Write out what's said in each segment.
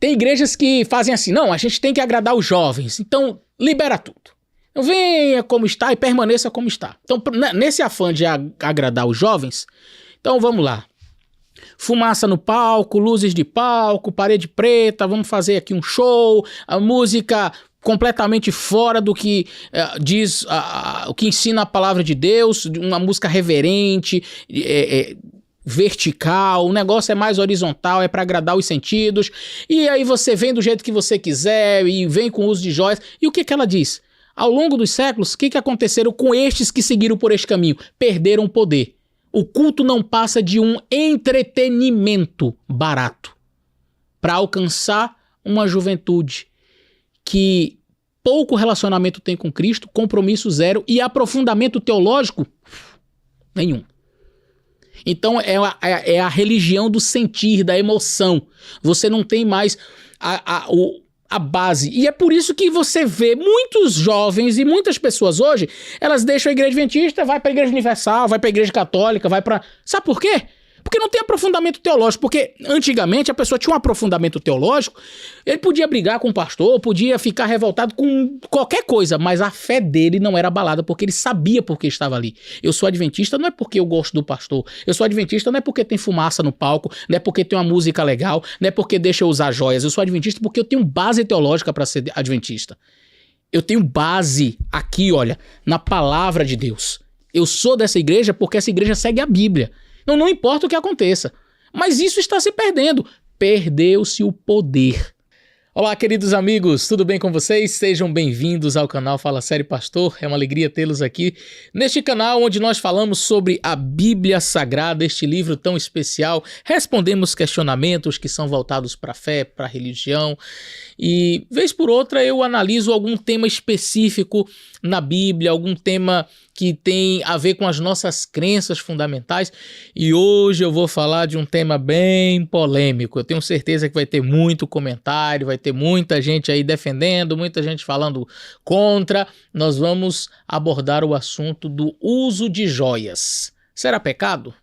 Tem igrejas que fazem assim, não, a gente tem que agradar os jovens, então libera tudo. Então venha como está e permaneça como está. Então nesse afã de agradar os jovens, então vamos lá. Fumaça no palco, luzes de palco, parede preta, vamos fazer aqui um show, a música completamente fora do que diz, o que ensina a palavra de Deus, uma música reverente, vertical, o negócio é mais horizontal, é para agradar os sentidos, e aí você vem do jeito que você quiser, e vem com o uso de joias, e o que ela diz? Ao longo dos séculos, o que aconteceram com estes que seguiram por este caminho? Perderam o poder. O culto não passa de um entretenimento barato para alcançar uma juventude que pouco relacionamento tem com Cristo, compromisso zero e aprofundamento teológico nenhum. Então é a religião do sentir, da emoção. Você não tem mais a base. E é por isso que você vê muitos jovens e muitas pessoas hoje, elas deixam a igreja adventista, vai para a igreja universal, vai para a igreja católica, vai para... Sabe por quê? Porque não tem aprofundamento teológico, porque antigamente a pessoa tinha um aprofundamento teológico, ele podia brigar com o pastor, podia ficar revoltado com qualquer coisa, mas a fé dele não era abalada, porque ele sabia por que estava ali. Eu sou adventista não é porque eu gosto do pastor, eu sou adventista não é porque tem fumaça no palco, não é porque tem uma música legal, não é porque deixa eu usar joias, eu sou adventista porque eu tenho base teológica para ser adventista. Eu tenho base aqui, olha, na palavra de Deus. Eu sou dessa igreja porque essa igreja segue a Bíblia. Não importa o que aconteça. Mas isso está se perdendo. Perdeu-se o poder. Olá, queridos amigos, tudo bem com vocês? Sejam bem-vindos ao canal Fala Sério Pastor. É uma alegria tê-los aqui neste canal onde nós falamos sobre a Bíblia Sagrada, este livro tão especial. Respondemos questionamentos que são voltados para a fé, para a religião. E, vez por outra, eu analiso algum tema específico na Bíblia, algum tema que tem a ver com as nossas crenças fundamentais, e hoje eu vou falar de um tema bem polêmico. Eu tenho certeza que vai ter muito comentário, vai ter muita gente aí defendendo, muita gente falando contra. Nós vamos abordar o assunto do uso de joias. Será pecado?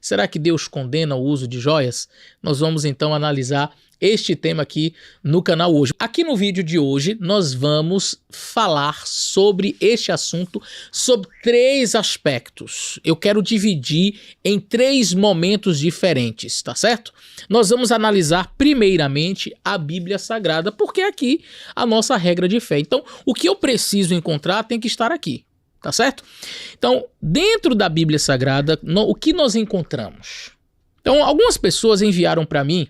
Será que Deus condena o uso de joias? Nós vamos então analisar este tema aqui no canal hoje. Aqui no vídeo de hoje nós vamos falar sobre este assunto, sobre 3 aspectos. Eu quero dividir em 3 momentos diferentes, tá certo? Nós vamos analisar primeiramente a Bíblia Sagrada, porque é aqui a nossa regra de fé. Então, o que eu preciso encontrar tem que estar aqui, tá certo? Então, dentro da Bíblia Sagrada, o que nós encontramos? Então, algumas pessoas enviaram para mim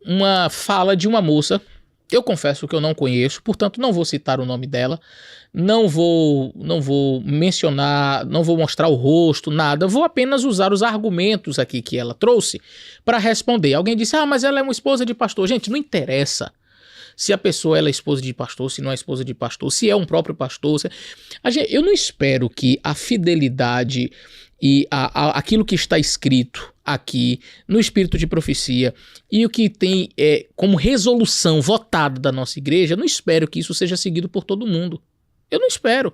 uma fala de uma moça, eu confesso que eu não conheço, portanto não vou citar o nome dela, não vou mencionar, não vou mostrar o rosto, nada, vou apenas usar os argumentos aqui que ela trouxe para responder. Alguém disse, mas ela é uma esposa de pastor. Gente, não interessa se a pessoa ela é esposa de pastor, se não é esposa de pastor, se é um próprio pastor. Eu não espero que a fidelidade e aquilo que está escrito aqui no Espírito de Profecia e o que tem como resolução votada da nossa igreja, eu não espero que isso seja seguido por todo mundo. Eu não espero.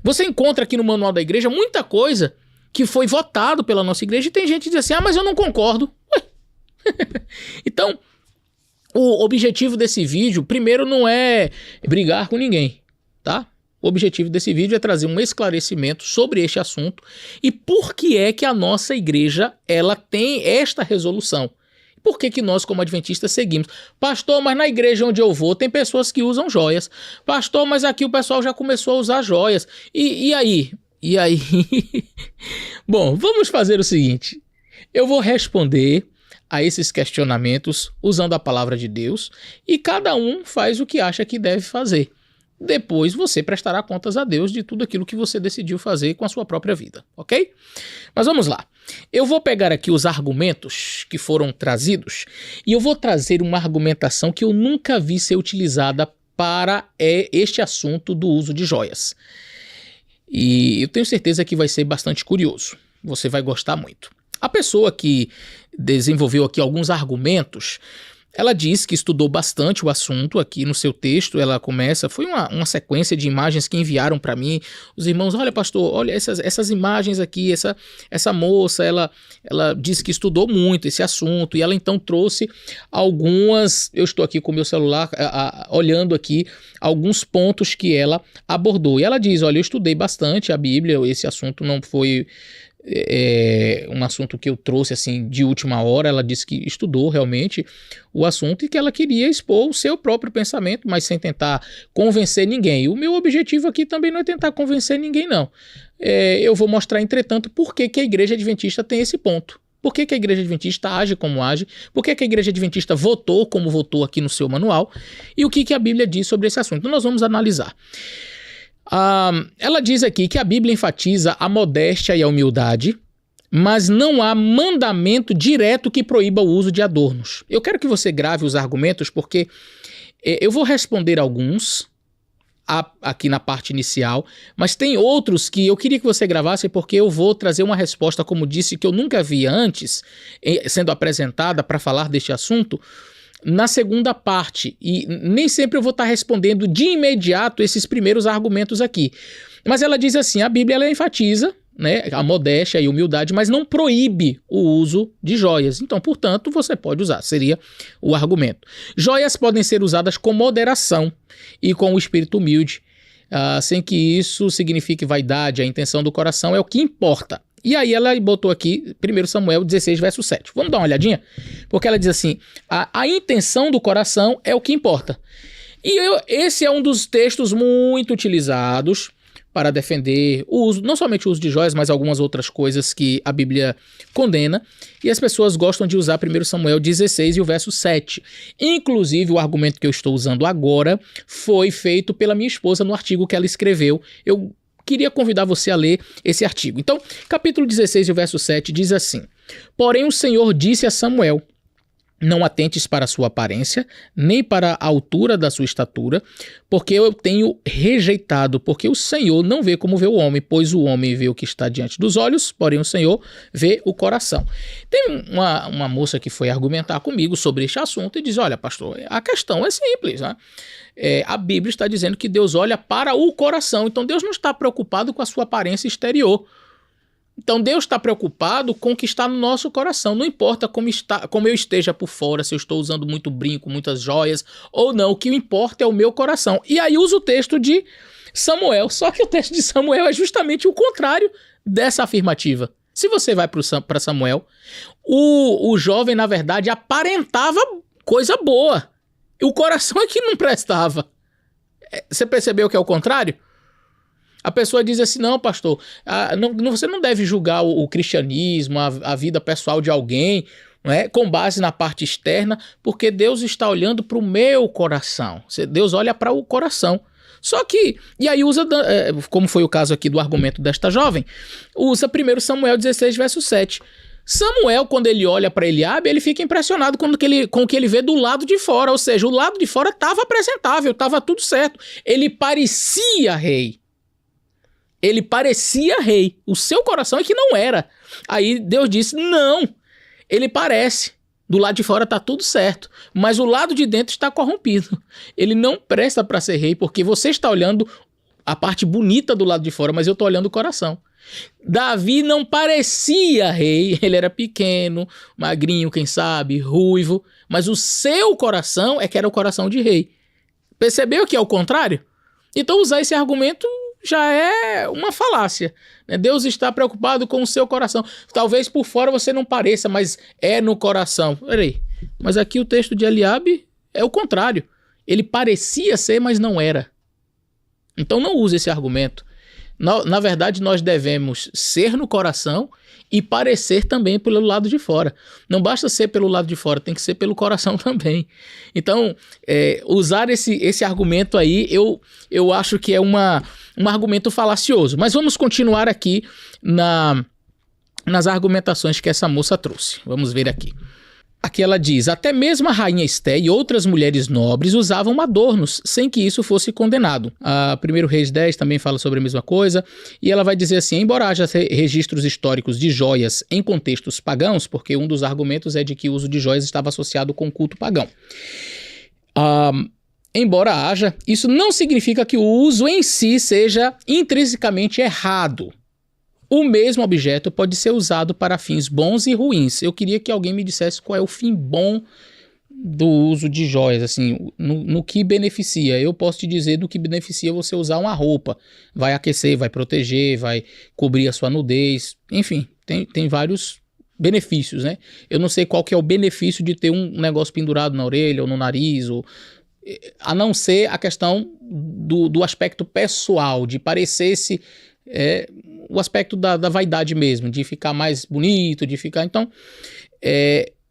Você encontra aqui no manual da igreja muita coisa que foi votado pela nossa igreja e tem gente que diz assim, mas eu não concordo. Então, o objetivo desse vídeo, primeiro, não é brigar com ninguém, tá? O objetivo desse vídeo é trazer um esclarecimento sobre este assunto e por que é que a nossa igreja ela tem esta resolução. Por que nós, como adventistas, seguimos? Pastor, mas na igreja onde eu vou tem pessoas que usam joias. Pastor, mas aqui o pessoal já começou a usar joias. E aí? E aí? Bom, vamos fazer o seguinte. Eu vou responder a esses questionamentos usando a palavra de Deus e cada um faz o que acha que deve fazer. Depois você prestará contas a Deus de tudo aquilo que você decidiu fazer com a sua própria vida, ok? Mas vamos lá. Eu vou pegar aqui os argumentos que foram trazidos e eu vou trazer uma argumentação que eu nunca vi ser utilizada para este assunto do uso de joias. E eu tenho certeza que vai ser bastante curioso. Você vai gostar muito. A pessoa que desenvolveu aqui alguns argumentos, Ela diz que estudou bastante o assunto aqui no seu texto. Ela começa, foi uma sequência de imagens que enviaram para mim. Os irmãos, olha pastor, olha essas imagens aqui, essa moça, ela disse que estudou muito esse assunto e ela então trouxe algumas, eu estou aqui com o meu celular olhando aqui alguns pontos que ela abordou. E ela diz, olha, eu estudei bastante a Bíblia, esse assunto não foi um assunto que eu trouxe assim de última hora. Ela disse que estudou realmente o assunto e que ela queria expor o seu próprio pensamento, mas sem tentar convencer ninguém. E o meu objetivo aqui também não é tentar convencer ninguém, não. Eu vou mostrar, entretanto, por que a Igreja Adventista tem esse ponto. Por que a Igreja Adventista age como age? Por que a Igreja Adventista votou como votou aqui no seu manual? E o que a Bíblia diz sobre esse assunto? Então nós vamos analisar. Ela diz aqui que a Bíblia enfatiza a modéstia e a humildade, mas não há mandamento direto que proíba o uso de adornos. Eu quero que você grave os argumentos porque eu vou responder alguns aqui na parte inicial, mas tem outros que eu queria que você gravasse porque eu vou trazer uma resposta, como disse, que eu nunca vi antes sendo apresentada para falar deste assunto, na segunda parte, e nem sempre eu vou estar respondendo de imediato esses primeiros argumentos aqui. Mas ela diz assim, a Bíblia ela enfatiza, né, a modéstia e a humildade, mas não proíbe o uso de joias. Então, portanto, você pode usar, seria o argumento. Joias podem ser usadas com moderação e com o espírito humilde, sem que isso signifique vaidade. A intenção do coração é o que importa. E aí ela botou aqui 1 Samuel 16, verso 7. Vamos dar uma olhadinha? Porque ela diz assim, a intenção do coração é o que importa. E esse é um dos textos muito utilizados para defender o uso, não somente o uso de joias, mas algumas outras coisas que a Bíblia condena. E as pessoas gostam de usar 1 Samuel 16 e o verso 7. Inclusive, o argumento que eu estou usando agora foi feito pela minha esposa no artigo que ela escreveu. Eu queria convidar você a ler esse artigo. Então, capítulo 16 e o verso 7 diz assim: Porém o Senhor disse a Samuel, não atentes para a sua aparência, nem para a altura da sua estatura, porque eu tenho rejeitado, porque o Senhor não vê como vê o homem, pois o homem vê o que está diante dos olhos, porém o Senhor vê o coração. Tem uma moça que foi argumentar comigo sobre este assunto e diz, olha pastor, a questão é simples, né? A Bíblia está dizendo que Deus olha para o coração, então Deus não está preocupado com a sua aparência exterior. Então Deus está preocupado com o que está no nosso coração. Não importa como eu esteja por fora, se eu estou usando muito brinco, muitas joias ou não. O que importa é o meu coração. E aí usa o texto de Samuel. Só que o texto de Samuel é justamente o contrário dessa afirmativa. Se você vai para Samuel, o jovem, na verdade, aparentava coisa boa. E o coração é que não prestava. Você percebeu que é o contrário? A pessoa diz assim, não pastor, você não deve julgar o cristianismo, a vida pessoal de alguém, não é, com base na parte externa, porque Deus está olhando para o meu coração. Deus olha para o coração. Só que, e aí usa, como foi o caso aqui do argumento desta jovem, usa 1 Samuel 16, verso 7. Samuel, quando ele olha para Eliabe, ele fica impressionado com o que ele vê do lado de fora, ou seja, o lado de fora estava apresentável, estava tudo certo. Ele parecia rei. Ele parecia rei. O seu coração é que não era. Aí Deus disse, não, ele parece. Do lado de fora está tudo certo, mas o lado de dentro está corrompido. Ele não presta para ser rei, porque você está olhando a parte bonita do lado de fora, mas eu estou olhando o coração. Davi não parecia rei, ele era pequeno, magrinho, quem sabe, ruivo, mas o seu coração é que era o coração de rei. Percebeu que é o contrário? Então usar esse argumento já é uma falácia, né? Deus está preocupado com o seu coração. Talvez por fora você não pareça, mas é no coração. Peraí, mas aqui o texto de Eliabe é o contrário. Ele parecia ser, mas não era. Então não use esse argumento. Na verdade, nós devemos ser no coração e parecer também pelo lado de fora. Não basta ser pelo lado de fora, tem que ser pelo coração também. Então, usar esse argumento aí, eu acho que é um argumento falacioso. Mas vamos continuar aqui nas argumentações que essa moça trouxe. Vamos ver aqui. Aqui ela diz, até mesmo a rainha Esté e outras mulheres nobres usavam adornos, sem que isso fosse condenado. A 1 Reis 10 também fala sobre a mesma coisa, e ela vai dizer assim, embora haja registros históricos de joias em contextos pagãos, porque um dos argumentos é de que o uso de joias estava associado com o culto pagão. Embora haja, isso não significa que o uso em si seja intrinsecamente errado. O mesmo objeto pode ser usado para fins bons e ruins. Eu queria que alguém me dissesse qual é o fim bom do uso de joias, assim, no que beneficia. Eu posso te dizer no que beneficia você usar uma roupa. Vai aquecer, vai proteger, vai cobrir a sua nudez. Enfim, tem vários benefícios, né? Eu não sei qual que é o benefício de ter um negócio pendurado na orelha ou no nariz, a não ser a questão do aspecto pessoal, de parecer-se... o aspecto da vaidade mesmo, de ficar mais bonito, de ficar... Então,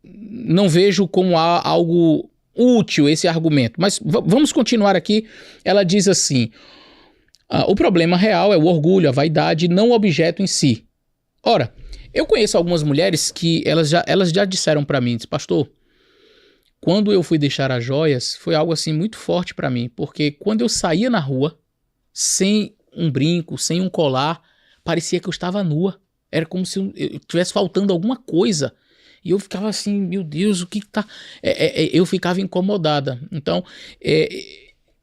não vejo como algo útil esse argumento. Mas vamos continuar aqui. Ela diz assim, o problema real é o orgulho, a vaidade, não o objeto em si. Ora, eu conheço algumas mulheres que elas já disseram para mim, pastor, quando eu fui deixar as joias, foi algo assim muito forte para mim, porque quando eu saía na rua, sem um brinco, sem um colar, parecia que eu estava nua. Era como se eu estivesse faltando alguma coisa. E eu ficava assim, meu Deus, o que tá... eu ficava incomodada. Então,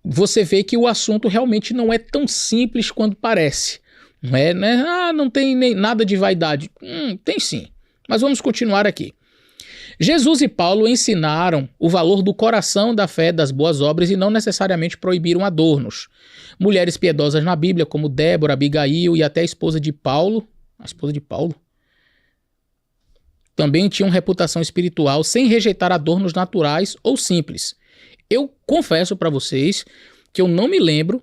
você vê que o assunto realmente não é tão simples quanto parece. Não é, né? Não tem nem nada de vaidade. Tem sim. Mas vamos continuar aqui. Jesus e Paulo ensinaram o valor do coração da fé das boas obras e não necessariamente proibiram adornos. Mulheres piedosas na Bíblia, como Débora, Abigail e até a esposa de Paulo, também tinham reputação espiritual sem rejeitar adornos naturais ou simples. Eu confesso para vocês que eu não me lembro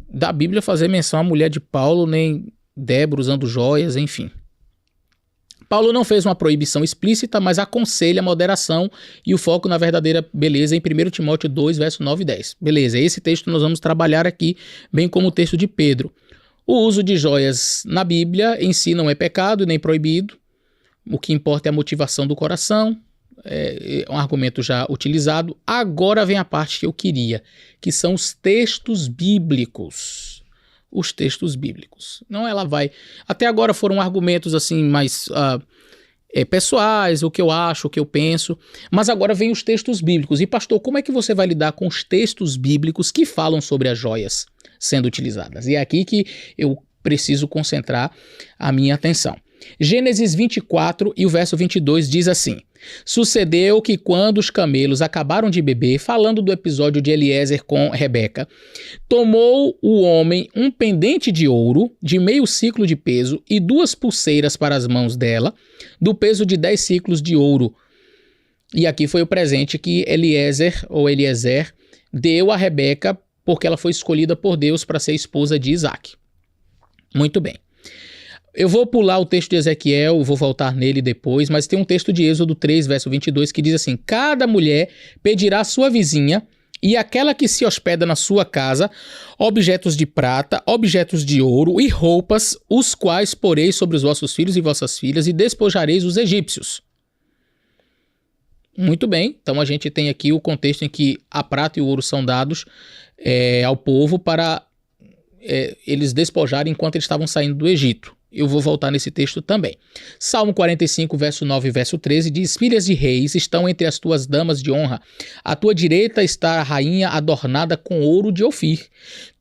da Bíblia fazer menção à mulher de Paulo, nem Débora usando joias, enfim. Paulo não fez uma proibição explícita, mas aconselha a moderação e o foco na verdadeira beleza em 1 Timóteo 2, verso 9 e 10. Beleza, esse texto nós vamos trabalhar aqui, bem como o texto de Pedro. O uso de joias na Bíblia em si não é pecado nem proibido. O que importa é a motivação do coração. É um argumento já utilizado. Agora vem a parte que eu queria, que são os textos bíblicos. Os textos bíblicos. Não, ela vai... Até agora foram argumentos assim mais pessoais, o que eu acho, o que eu penso, mas agora vem os textos bíblicos. E pastor, como é que você vai lidar com os textos bíblicos que falam sobre as joias sendo utilizadas? E é aqui que eu preciso concentrar a minha atenção. Gênesis 24 e o verso 22 diz assim: sucedeu que quando os camelos acabaram de beber, falando do episódio de Eliezer com Rebeca, tomou o homem um pendente de ouro de meio ciclo de peso e 2 pulseiras para as mãos dela, do peso de 10 ciclos de ouro. E aqui foi o presente que Eliezer deu a Rebeca, porque ela foi escolhida por Deus para ser esposa de Isaac. Muito bem. Eu vou pular o texto de Ezequiel, vou voltar nele depois, mas tem um texto de Êxodo 3, verso 22, que diz assim: cada mulher pedirá à sua vizinha e àquela que se hospeda na sua casa objetos de prata, objetos de ouro e roupas, os quais poreis sobre os vossos filhos e vossas filhas e despojareis os egípcios. Muito bem, então a gente tem aqui o contexto em que a prata e o ouro são dados ao povo para eles despojarem enquanto eles estavam saindo do Egito. Eu vou voltar nesse texto também. Salmo 45, verso 9 e verso 13 diz: filhas de reis estão entre as tuas damas de honra. À tua direita está a rainha adornada com ouro de Ofir.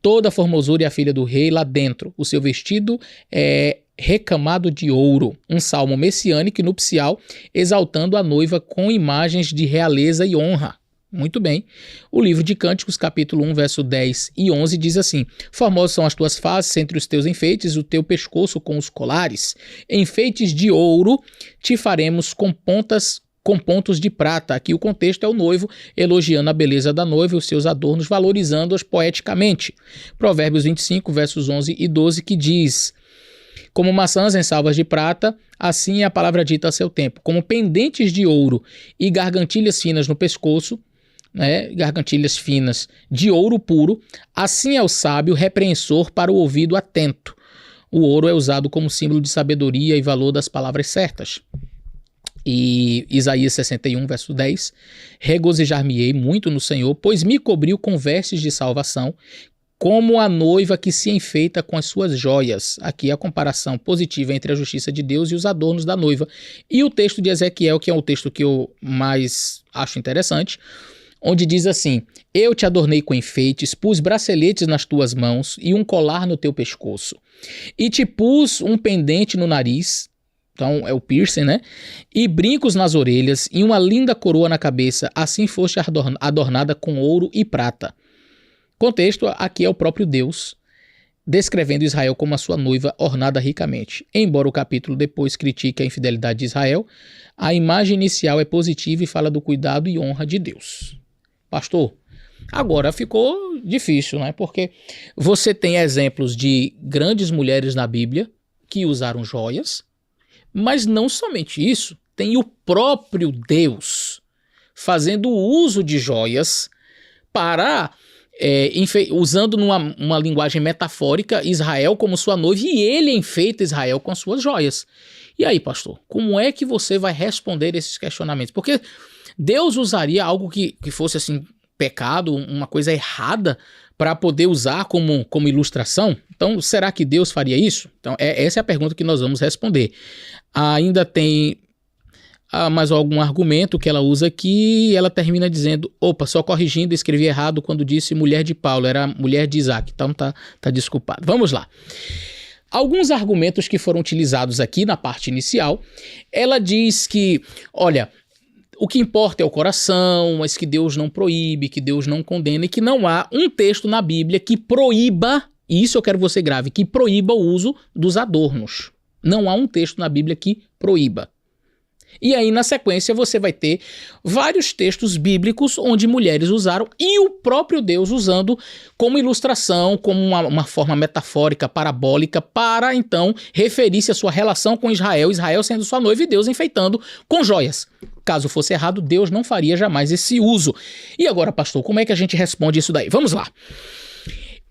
Toda a formosura e a filha do rei lá dentro. O seu vestido é recamado de ouro. Um salmo messiânico e nupcial exaltando a noiva com imagens de realeza e honra. Muito bem. O livro de Cânticos, capítulo 1, verso 10 e 11 diz assim: formosas são as tuas faces entre os teus enfeites, o teu pescoço com os colares. Enfeites de ouro te faremos com pontos de prata. Aqui o contexto é o noivo elogiando a beleza da noiva e os seus adornos, valorizando-as poeticamente. Provérbios 25, versos 11 e 12, que diz: como maçãs em salvas de prata, assim é a palavra dita a seu tempo. Como pendentes de ouro e gargantilhas finas no pescoço, gargantilhas finas de ouro puro, assim é o sábio repreensor para o ouvido atento. O ouro é usado como símbolo de sabedoria e valor das palavras certas. E Isaías 61, verso 10, regozijar-me-ei muito no Senhor, pois me cobriu com vestes de salvação, como a noiva que se enfeita com as suas joias. Aqui a comparação positiva entre a justiça de Deus e os adornos da noiva. E o texto de Ezequiel, que é o texto que eu mais acho interessante, onde diz assim: eu te adornei com enfeites, pus braceletes nas tuas mãos e um colar no teu pescoço. E te pus um pendente no nariz, então é o piercing, né? E brincos nas orelhas e uma linda coroa na cabeça, assim foste adornada com ouro e prata. Contexto, aqui é o próprio Deus descrevendo Israel como a sua noiva ornada ricamente. Embora o capítulo depois critique a infidelidade de Israel, a imagem inicial é positiva e fala do cuidado e honra de Deus. Pastor, agora ficou difícil, né? Porque você tem exemplos de grandes mulheres na Bíblia que usaram joias, mas não somente isso, tem o próprio Deus fazendo uso de joias para, usando uma linguagem metafórica, Israel como sua noiva, e ele enfeita Israel com as suas joias. E aí, pastor, como é que você vai responder esses questionamentos? Porque Deus usaria algo que fosse assim, pecado, uma coisa errada, para poder usar como ilustração? Então, será que Deus faria isso? Então, essa é a pergunta que nós vamos responder. Ainda tem mais algum argumento que ela usa aqui, e ela termina dizendo, opa, só corrigindo, escrevi errado quando disse mulher de Paulo, era mulher de Isaac, então tá desculpado. Vamos lá. Alguns argumentos que foram utilizados aqui na parte inicial, ela diz que, olha, o que importa é o coração, mas que Deus não proíbe, que Deus não condena e que não há um texto na Bíblia que proíba, e isso eu quero que você grave, que proíba o uso dos adornos. Não há um texto na Bíblia que proíba. E aí, na sequência, você vai ter vários textos bíblicos onde mulheres usaram e o próprio Deus usando como ilustração, como uma forma metafórica, parabólica, para, então, referir-se à sua relação com Israel, Israel sendo sua noiva e Deus enfeitando com joias. Caso fosse errado, Deus não faria jamais esse uso. E agora, pastor, como é que a gente responde isso daí? Vamos lá.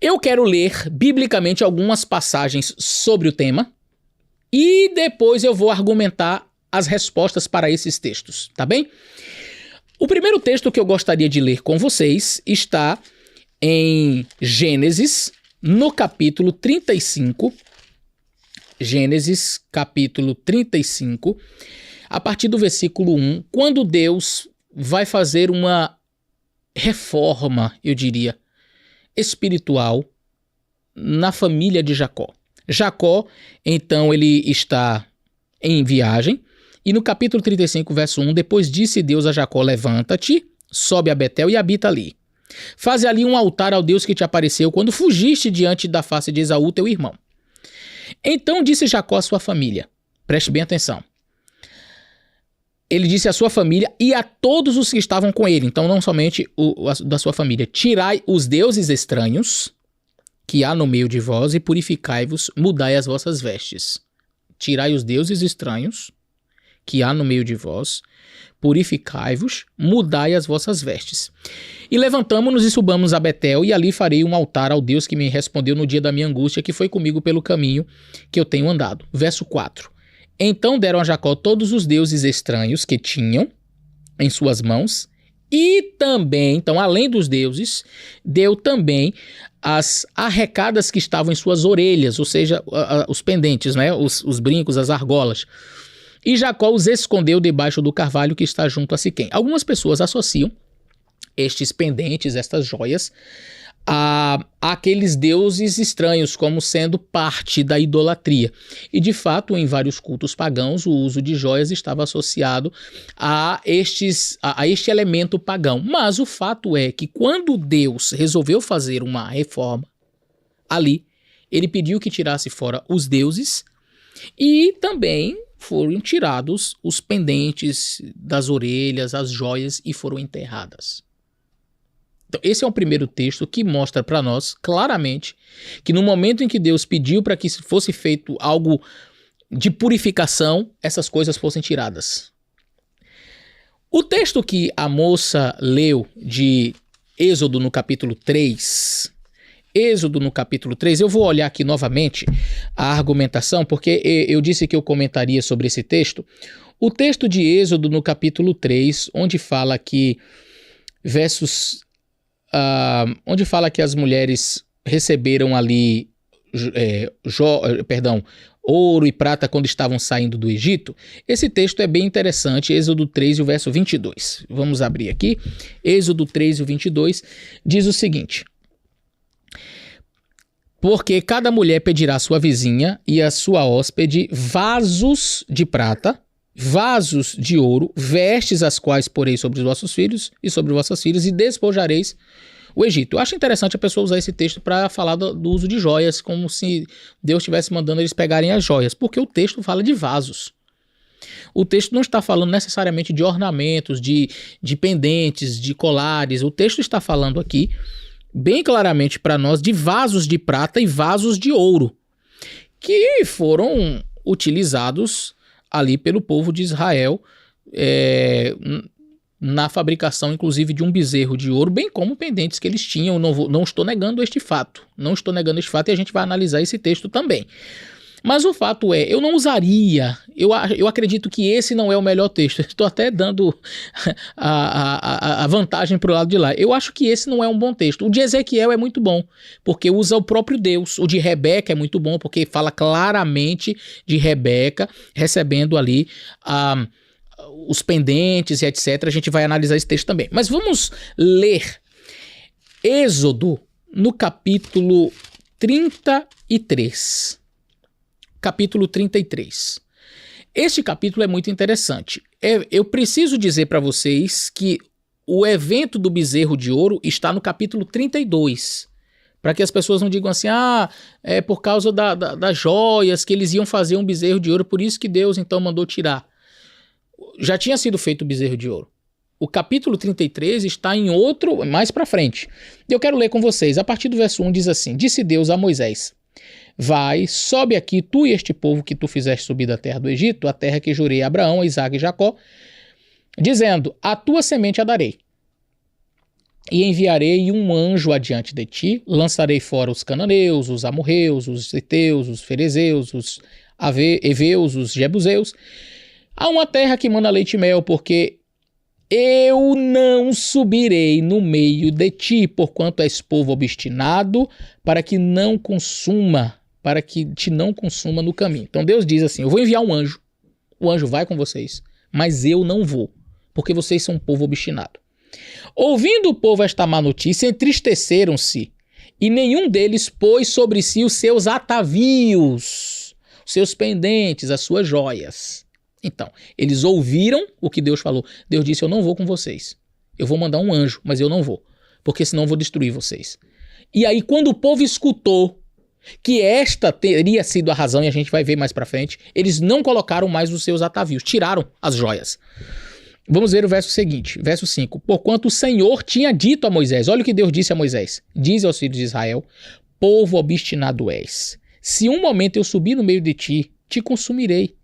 Eu quero ler, biblicamente, algumas passagens sobre o tema e depois eu vou argumentar as respostas para esses textos, tá bem? O primeiro texto que eu gostaria de ler com vocês está em Gênesis, no capítulo 35. Gênesis, capítulo 35, a partir do versículo 1, quando Deus vai fazer uma reforma, eu diria, espiritual na família de Jacó. Jacó, então, ele está em viagem, e no capítulo 35, verso 1, depois disse Deus a Jacó, levanta-te, sobe a Betel e habita ali. Faze ali um altar ao Deus que te apareceu quando fugiste diante da face de Esaú, teu irmão. Então disse Jacó à sua família, preste bem atenção. Ele disse à sua família e a todos os que estavam com ele, então não somente da sua família, tirai os deuses estranhos que há no meio de vós e purificai-vos, mudai as vossas vestes. Tirai os deuses estranhos que há no meio de vós, purificai-vos, mudai as vossas vestes. E levantamo-nos e subamos a Betel, e ali farei um altar ao Deus que me respondeu no dia da minha angústia, que foi comigo pelo caminho que eu tenho andado. Verso 4. Então deram a Jacó todos os deuses estranhos que tinham em suas mãos, e também, então além dos deuses, deu também as arrecadas que estavam em suas orelhas, ou seja, os pendentes, né? os brincos, as argolas. E Jacó os escondeu debaixo do carvalho que está junto a Siquém. Algumas pessoas associam estes pendentes, estas joias, a aqueles deuses estranhos, como sendo parte da idolatria. E, de fato, em vários cultos pagãos, o uso de joias estava associado a este elemento pagão. Mas o fato é que, quando Deus resolveu fazer uma reforma ali, ele pediu que tirasse fora os deuses e também foram tirados os pendentes das orelhas, as joias, e foram enterradas. Então, esse é o primeiro texto que mostra para nós claramente que no momento em que Deus pediu para que fosse feito algo de purificação, essas coisas fossem tiradas. O texto que a moça leu de Êxodo no capítulo 3, Êxodo no capítulo 3, eu vou olhar aqui novamente a argumentação, porque eu disse que eu comentaria sobre esse texto. O texto de Êxodo no capítulo 3, onde fala que onde fala que as mulheres receberam ali ouro e prata quando estavam saindo do Egito. Esse texto é bem interessante, Êxodo 3 e o verso 22. Vamos abrir aqui. Êxodo 3 e o 22 diz o seguinte: porque cada mulher pedirá à sua vizinha e à sua hóspede vasos de prata, vasos de ouro, vestes as quais porei sobre os vossos filhos e sobre vossas filhas, e despojareis o Egito. Eu acho interessante a pessoa usar esse texto para falar do uso de joias, como se Deus estivesse mandando eles pegarem as joias, porque o texto fala de vasos. O texto não está falando necessariamente de ornamentos, de pendentes, de colares. O texto está falando aqui, bem claramente para nós, de vasos de prata e vasos de ouro, que foram utilizados ali pelo povo de Israel, na fabricação, inclusive, de um bezerro de ouro, bem como pendentes que eles tinham. Não estou negando este fato. Não estou negando este fato, e a gente vai analisar esse texto também. Mas o fato é, eu não usaria, eu acredito que esse não é o melhor texto. Estou até dando a vantagem para o lado de lá. Eu acho que esse não é um bom texto. O de Ezequiel é muito bom, porque usa o próprio Deus. O de Rebeca é muito bom, porque fala claramente de Rebeca recebendo ali os pendentes e etc. A gente vai analisar esse texto também. Mas vamos ler Êxodo no capítulo 33. Capítulo 33. Este capítulo é muito interessante. Eu preciso dizer para vocês que o evento do bezerro de ouro está no capítulo 32. Para que as pessoas não digam assim, é por causa das joias que eles iam fazer um bezerro de ouro, por isso que Deus então mandou tirar. Já tinha sido feito o bezerro de ouro. O capítulo 33 está em outro, mais para frente. Eu quero ler com vocês. A partir do verso 1 diz assim: disse Deus a Moisés: vai, sobe aqui, tu e este povo que tu fizeste subir da terra do Egito, a terra que jurei a Abraão, a Isaque e Jacó, dizendo, a tua semente a darei. E enviarei um anjo adiante de ti, lançarei fora os cananeus, os amorreus, os heteus, os ferezeus, os heveus, os jebuseus, a uma terra que mana leite e mel, porque eu não subirei no meio de ti, porquanto és povo obstinado, para que te não consuma no caminho. Então Deus diz assim, eu vou enviar um anjo, o anjo vai com vocês, mas eu não vou, porque vocês são um povo obstinado. Ouvindo o povo esta má notícia, entristeceram-se, e nenhum deles pôs sobre si os seus atavios, os seus pendentes, as suas joias. Então, eles ouviram o que Deus falou. Deus disse, eu não vou com vocês. Eu vou mandar um anjo, mas eu não vou, porque senão eu vou destruir vocês. E aí, quando o povo escutou que esta teria sido a razão, e a gente vai ver mais pra frente, eles não colocaram mais os seus atavios, tiraram as joias. Vamos ver o verso seguinte, verso 5. Porquanto o Senhor tinha dito a Moisés, olha o que Deus disse a Moisés, diz aos filhos de Israel, povo obstinado és, se um momento eu subir no meio de ti, te consumirei.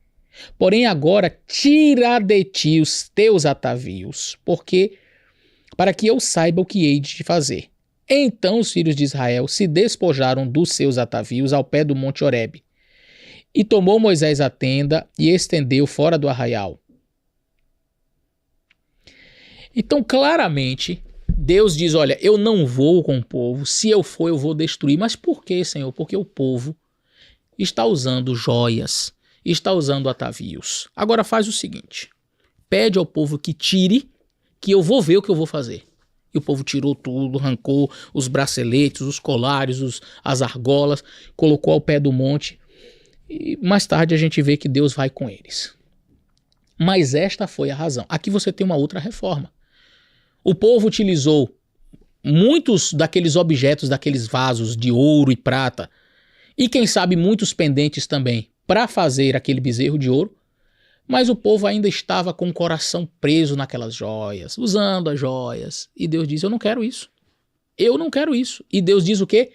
Porém agora tira de ti os teus atavios, para que eu saiba o que hei de te fazer. Então os filhos de Israel se despojaram dos seus atavios ao pé do monte Horebe. E tomou Moisés a tenda e estendeu fora do arraial. Então claramente Deus diz, olha, eu não vou com o povo, se eu for eu vou destruir. Mas por quê, Senhor? Porque o povo está usando joias, está usando atavios. Agora faz o seguinte, pede ao povo que tire, que eu vou ver o que eu vou fazer. E o povo tirou tudo, arrancou os braceletes, os colares, as argolas, colocou ao pé do monte. E mais tarde a gente vê que Deus vai com eles. Mas esta foi a razão. Aqui você tem uma outra reforma. O povo utilizou muitos daqueles objetos, daqueles vasos de ouro e prata, e quem sabe muitos pendentes também, para fazer aquele bezerro de ouro, mas o povo ainda estava com o coração preso naquelas joias, usando as joias. E Deus diz, eu não quero isso. Eu não quero isso. E Deus diz o quê?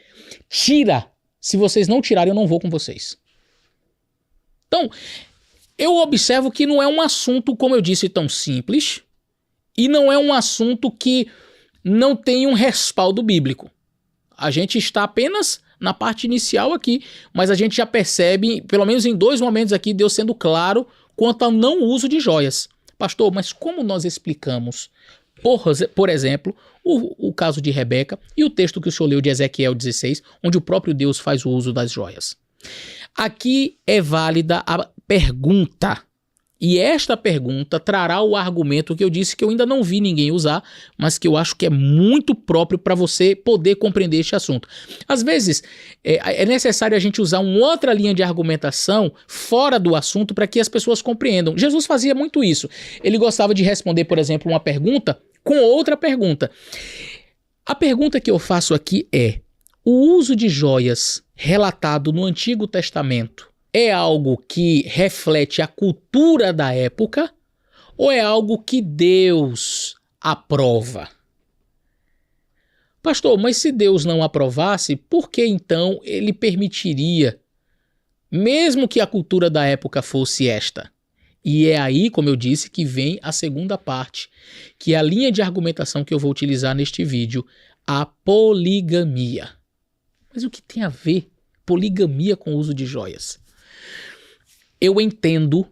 Tira. Se vocês não tirarem, eu não vou com vocês. Então, eu observo que não é um assunto, como eu disse, tão simples, e não é um assunto que não tem um respaldo bíblico. A gente está apenas na parte inicial aqui, mas a gente já percebe, pelo menos em 2 momentos aqui, Deus sendo claro quanto ao não uso de joias. Pastor, mas como nós explicamos, por exemplo, o caso de Rebeca e o texto que o senhor leu de Ezequiel 16, onde o próprio Deus faz o uso das joias? Aqui é válida a pergunta. E esta pergunta trará o argumento que eu disse que eu ainda não vi ninguém usar, mas que eu acho que é muito próprio para você poder compreender este assunto. Às vezes, é necessário a gente usar uma outra linha de argumentação fora do assunto para que as pessoas compreendam. Jesus fazia muito isso. Ele gostava de responder, por exemplo, uma pergunta com outra pergunta. A pergunta que eu faço aqui é: o uso de joias relatado no Antigo Testamento é algo que reflete a cultura da época ou é algo que Deus aprova? Pastor, mas se Deus não aprovasse, por que então ele permitiria, mesmo que a cultura da época fosse esta? E é aí, como eu disse, que vem a segunda parte, que é a linha de argumentação que eu vou utilizar neste vídeo, a poligamia. Mas o que tem a ver poligamia com o uso de joias? Eu entendo,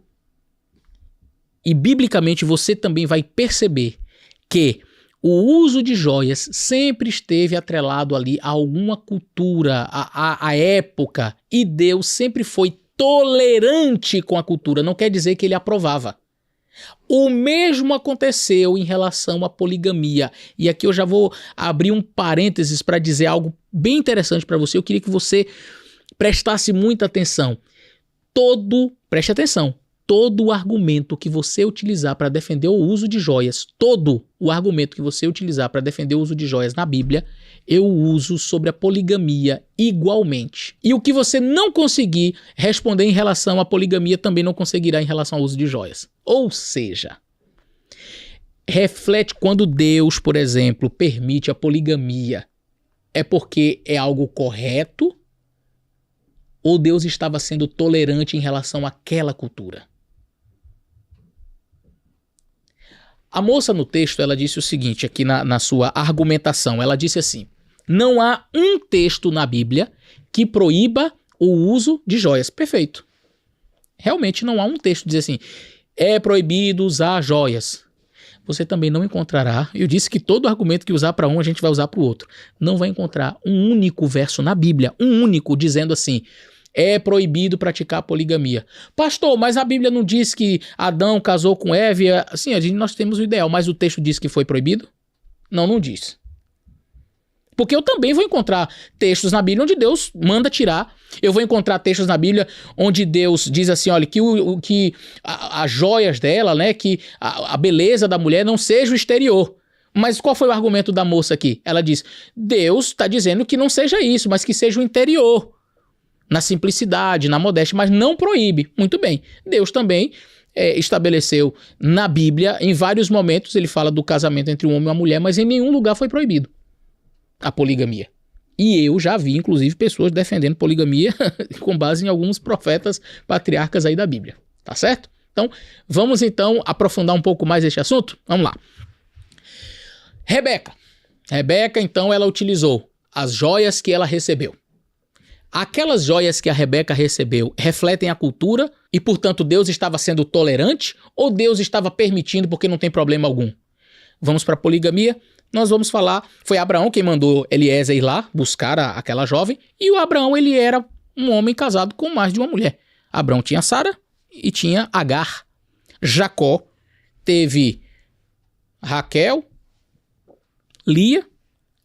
e biblicamente você também vai perceber, que o uso de joias sempre esteve atrelado ali a alguma cultura, a época, e Deus sempre foi tolerante com a cultura, não quer dizer que ele aprovava. O mesmo aconteceu em relação à poligamia, e aqui eu já vou abrir um parênteses para dizer algo bem interessante para você. Eu queria que você prestasse muita atenção. Preste atenção, todo o argumento que você utilizar para defender o uso de joias, todo o argumento que você utilizar para defender o uso de joias na Bíblia, eu uso sobre a poligamia igualmente. E o que você não conseguir responder em relação à poligamia, também não conseguirá em relação ao uso de joias. Ou seja, reflete quando Deus, por exemplo, permite a poligamia, é porque é algo correto, ou Deus estava sendo tolerante em relação àquela cultura? A moça no texto, ela disse o seguinte, aqui na sua argumentação, ela disse assim: não há um texto na Bíblia que proíba o uso de joias. Perfeito. Realmente não há um texto que diz assim, é proibido usar joias. Você também não encontrará, eu disse que todo argumento que usar para um, a gente vai usar para o outro. Não vai encontrar um único verso na Bíblia, um único, dizendo assim, é proibido praticar poligamia. Pastor, mas a Bíblia não diz que Adão casou com Eva? Sim, nós temos o ideal, mas o texto diz que foi proibido? Não diz. Porque eu também vou encontrar textos na Bíblia onde Deus manda tirar. Eu vou encontrar textos na Bíblia onde Deus diz assim, olha, que as joias dela, né, que a beleza da mulher não seja o exterior. Mas qual foi o argumento da moça aqui? Ela diz, Deus está dizendo que não seja isso, mas que seja o interior. Na simplicidade, na modéstia, mas não proíbe. Muito bem. Deus também estabeleceu na Bíblia, em vários momentos, ele fala do casamento entre um homem e uma mulher, mas em nenhum lugar foi proibido a poligamia. E eu já vi, inclusive, pessoas defendendo poligamia com base em alguns profetas patriarcas aí da Bíblia. Tá certo? Então, vamos então aprofundar um pouco mais este assunto? Vamos lá. Rebeca, então, ela utilizou as joias que ela recebeu. Aquelas joias que a Rebeca recebeu refletem a cultura e, portanto, Deus estava sendo tolerante ou Deus estava permitindo porque não tem problema algum? Vamos para a poligamia. Nós vamos falar, foi Abraão quem mandou Eliezer ir lá buscar aquela jovem, e o Abraão, ele era um homem casado com mais de uma mulher. Abraão tinha Sara e tinha Agar. Jacó teve Raquel, Lia,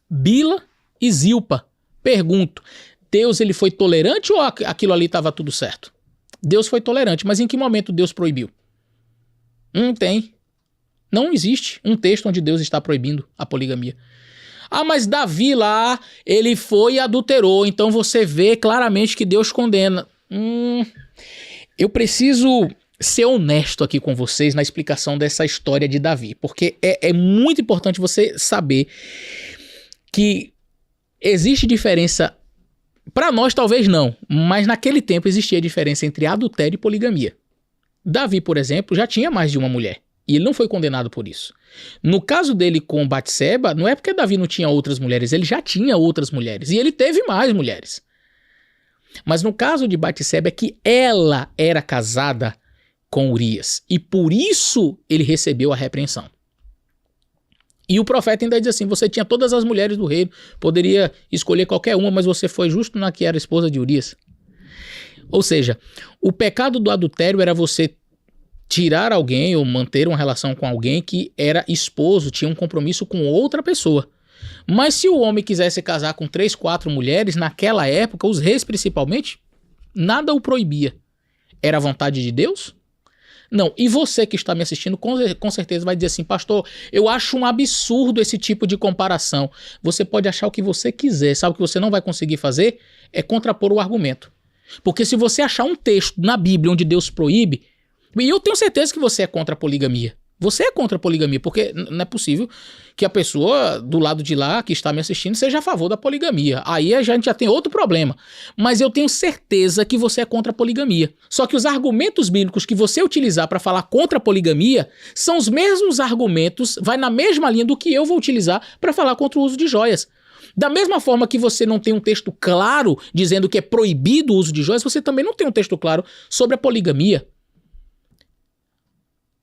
Bila e Zilpa. Pergunto, Deus ele foi tolerante ou aquilo ali estava tudo certo? Deus foi tolerante, mas em que momento Deus proibiu? Não existe um texto onde Deus está proibindo a poligamia. Ah, mas Davi lá, ele foi e adulterou, então você vê claramente que Deus condena. Eu preciso ser honesto aqui com vocês na explicação dessa história de Davi, porque é muito importante você saber que existe diferença. Para nós talvez não, mas naquele tempo existia diferença entre adultério e poligamia. Davi, por exemplo, já tinha mais de uma mulher. E ele não foi condenado por isso. No caso dele com Batseba, não é porque Davi não tinha outras mulheres, ele já tinha outras mulheres. E ele teve mais mulheres. Mas no caso de Batseba é que ela era casada com Urias. E por isso ele recebeu a repreensão. E o profeta ainda diz assim, você tinha todas as mulheres do reino, poderia escolher qualquer uma, mas você foi justo na que era esposa de Urias. Ou seja, o pecado do adultério era você tirar alguém ou manter uma relação com alguém que era esposo, tinha um compromisso com outra pessoa. Mas se o homem quisesse casar com 3, 4 mulheres, naquela época, os reis principalmente, nada o proibia. Era a vontade de Deus? Não. E você que está me assistindo, com certeza vai dizer assim, pastor, eu acho um absurdo esse tipo de comparação. Você pode achar o que você quiser. Sabe o que você não vai conseguir fazer? É contrapor o argumento. Porque se você achar um texto na Bíblia onde Deus proíbe, e eu tenho certeza que você é contra a poligamia. Você é contra a poligamia, porque não é possível que a pessoa do lado de lá, que está me assistindo, seja a favor da poligamia. Aí a gente já tem outro problema. Mas eu tenho certeza que você é contra a poligamia. Só que os argumentos bíblicos que você utilizar para falar contra a poligamia são os mesmos argumentos, vai na mesma linha do que eu vou utilizar para falar contra o uso de joias. Da mesma forma que você não tem um texto claro dizendo que é proibido o uso de joias, você também não tem um texto claro sobre a poligamia.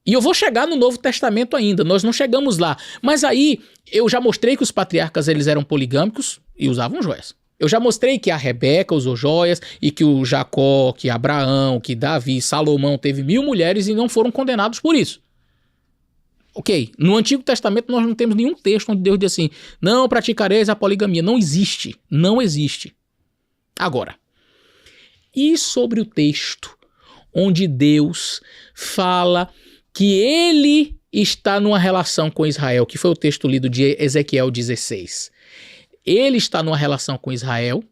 E eu vou chegar no Novo Testamento ainda, nós não chegamos lá. Mas aí eu já mostrei que os patriarcas eles eram poligâmicos e usavam joias. Eu já mostrei que a Rebeca usou joias e que o Jacó, que Abraão, que Davi, Salomão teve 1000 mulheres e não foram condenados por isso. Ok, no Antigo Testamento nós não temos nenhum texto onde Deus diz assim, não praticareis a poligamia. Não existe, não existe. Agora, e sobre o texto onde Deus fala que ele está numa relação com Israel, que foi o texto lido de Ezequiel 16. Ele está numa relação com Israel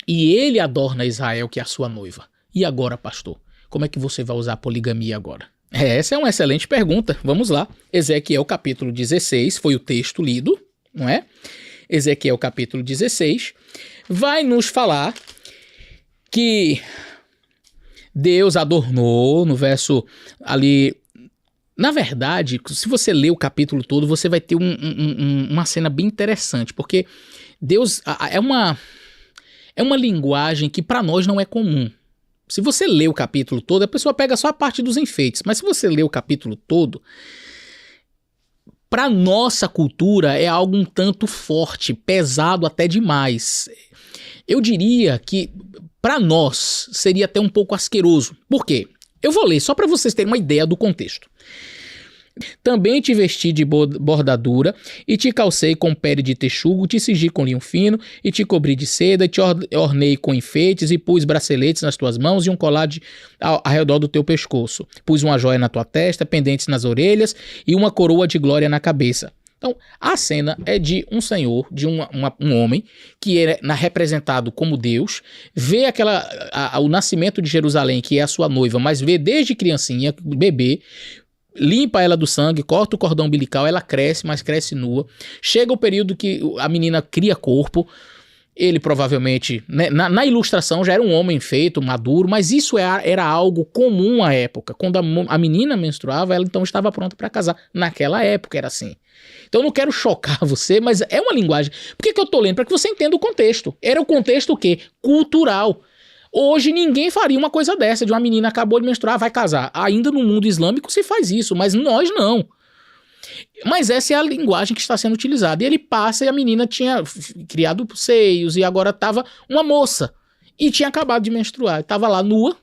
e ele adorna Israel, que é a sua noiva. E agora, pastor, como é que você vai usar a poligamia agora? Essa é uma excelente pergunta. Vamos lá. Ezequiel capítulo 16 foi o texto lido, não é? Ezequiel capítulo 16 vai nos falar que Deus adornou no verso ali. Na verdade, se você ler o capítulo todo, você vai ter uma cena bem interessante, porque Deus é uma linguagem que para nós não é comum. Se você lê o capítulo todo, a pessoa pega só a parte dos enfeites, mas se você lê o capítulo todo, para nossa cultura é algo um tanto forte, pesado até demais. Eu diria que para nós seria até um pouco asqueroso. Por quê? Eu vou ler só para vocês terem uma ideia do contexto. Também te vesti de bordadura, e te calcei com pele de texugo, te cingi com linho fino, e te cobri de seda, e te ornei com enfeites, e pus braceletes nas tuas mãos, e um colar ao redor do teu pescoço. Pus uma joia na tua testa, pendentes nas orelhas, e uma coroa de glória na cabeça. Então, a cena é de um senhor, de um homem, que é representado como Deus, vê o nascimento de Jerusalém, que é a sua noiva, mas vê desde criancinha, bebê, limpa ela do sangue, corta o cordão umbilical, ela cresce, mas cresce nua. Chega o período que a menina cria corpo, ele provavelmente, né, na ilustração já era um homem feito, maduro, mas isso era algo comum à época. Quando a menina menstruava, ela então estava pronta para casar. Naquela época era assim. Então eu não quero chocar você, mas é uma linguagem. Por que eu tô lendo? Para que você entenda o contexto. Era o contexto o quê? Cultural. Hoje ninguém faria uma coisa dessa, de uma menina acabou de menstruar, vai casar. Ainda no mundo islâmico se faz isso, mas nós não. Mas essa é a linguagem que está sendo utilizada. E ele passa e a menina tinha criado seios e agora estava uma moça. E tinha acabado de menstruar, estava lá nua.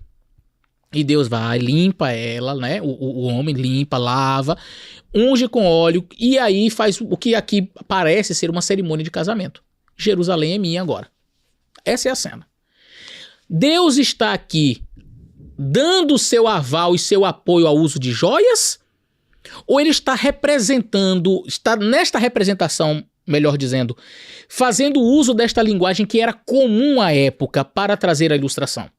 E Deus vai, limpa ela, né? O homem limpa, lava, unge com óleo e aí faz o que aqui parece ser uma cerimônia de casamento. Jerusalém é minha agora. Essa é a cena. Deus está aqui dando seu aval e seu apoio ao uso de joias? Ou ele está representando, está nesta representação, melhor dizendo, fazendo uso desta linguagem que era comum à época para trazer a ilustração?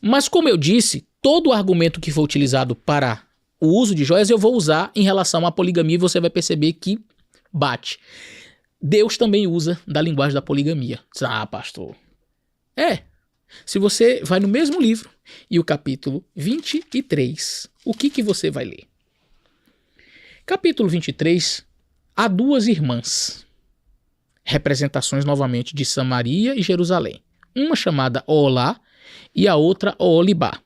Mas como eu disse, todo o argumento que foi utilizado para o uso de joias eu vou usar em relação à poligamia e você vai perceber que bate. Deus também usa da linguagem da poligamia. Ah, pastor. Se você vai no mesmo livro e o capítulo 23, o que você vai ler? Capítulo 23, há duas irmãs, representações novamente de Samaria e Jerusalém. Uma chamada Oholá e a outra Oholibá.